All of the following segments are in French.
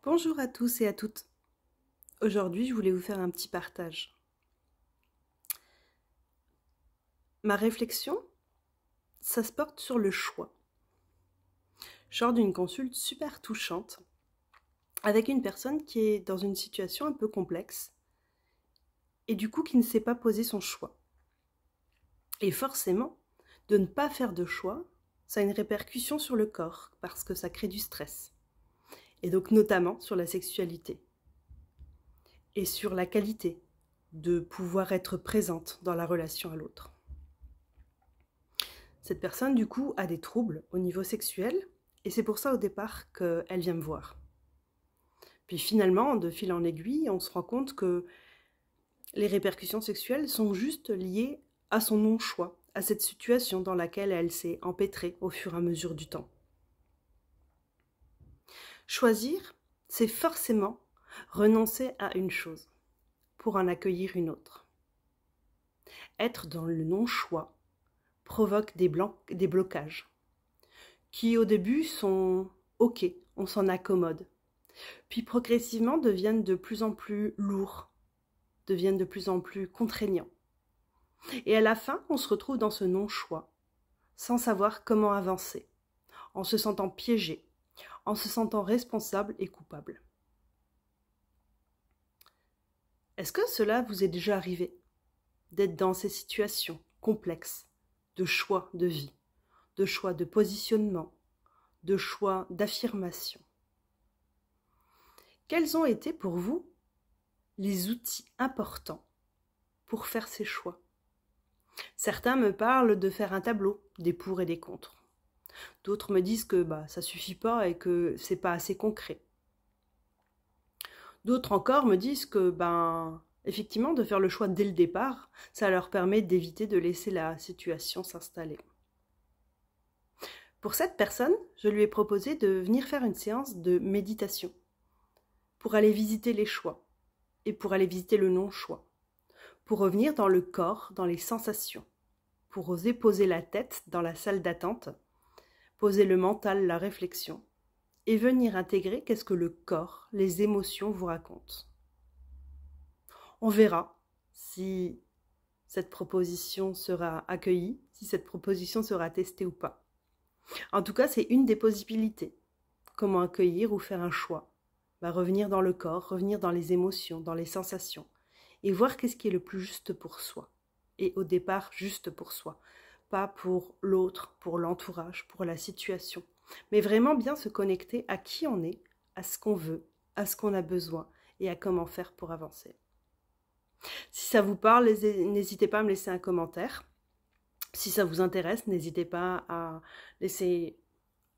Bonjour à tous et à toutes. Aujourd'hui, je voulais vous faire un petit partage. Ma réflexion, ça se porte sur le choix. Je sors d'une consulte super touchante avec une personne qui est dans une situation un peu complexe et du coup qui ne sait pas poser son choix. Et forcément, de ne pas faire de choix, ça a une répercussion sur le corps parce que ça crée du stress. Et donc notamment sur la sexualité et sur la qualité de pouvoir être présente dans la relation à l'autre. Cette personne, du coup, a des troubles au niveau sexuel, et c'est pour ça au départ qu'elle vient me voir. Puis finalement, de fil en aiguille, on se rend compte que les répercussions sexuelles sont juste liées à son non-choix, à cette situation dans laquelle elle s'est empêtrée au fur et à mesure du temps. Choisir, c'est forcément renoncer à une chose pour en accueillir une autre. Être dans le non-choix provoque des blocages qui au début sont ok, on s'en accommode, puis progressivement deviennent de plus en plus lourds, deviennent de plus en plus contraignants. Et à la fin, on se retrouve dans ce non-choix, sans savoir comment avancer, en se sentant piégé, en se sentant responsable et coupable. Est-ce que cela vous est déjà arrivé, d'être dans ces situations complexes de choix de vie, de choix de positionnement, de choix d'affirmation? Quels ont été pour vous les outils importants pour faire ces choix? Certains me parlent de faire un tableau des pour et des contre. D'autres me disent que ça suffit pas et que c'est pas assez concret. D'autres encore me disent que effectivement de faire le choix dès le départ, ça leur permet d'éviter de laisser la situation s'installer. Pour cette personne, je lui ai proposé de venir faire une séance de méditation pour aller visiter les choix et pour aller visiter le non-choix, pour revenir dans le corps, dans les sensations, pour oser poser la tête dans la salle d'attente, poser le mental, la réflexion, et venir intégrer qu'est-ce que le corps, les émotions vous racontent. On verra si cette proposition sera accueillie, si cette proposition sera testée ou pas. En tout cas, c'est une des possibilités. Comment accueillir ou faire un choix? Revenir dans le corps, revenir dans les émotions, dans les sensations, et voir qu'est-ce qui est le plus juste pour soi. Et au départ, juste pour soi. Pas pour l'autre, pour l'entourage, pour la situation. Mais vraiment bien se connecter à qui on est, à ce qu'on veut, à ce qu'on a besoin et à comment faire pour avancer. Si ça vous parle, n'hésitez pas à me laisser un commentaire. Si ça vous intéresse, n'hésitez pas à laisser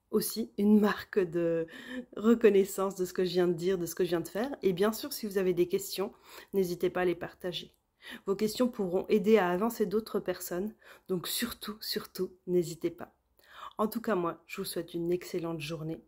aussi une marque de reconnaissance de ce que je viens de dire, de ce que je viens de faire. Et bien sûr, si vous avez des questions, n'hésitez pas à les partager. Vos questions pourront aider à avancer d'autres personnes, donc surtout, n'hésitez pas. En tout cas, moi, je vous souhaite une excellente journée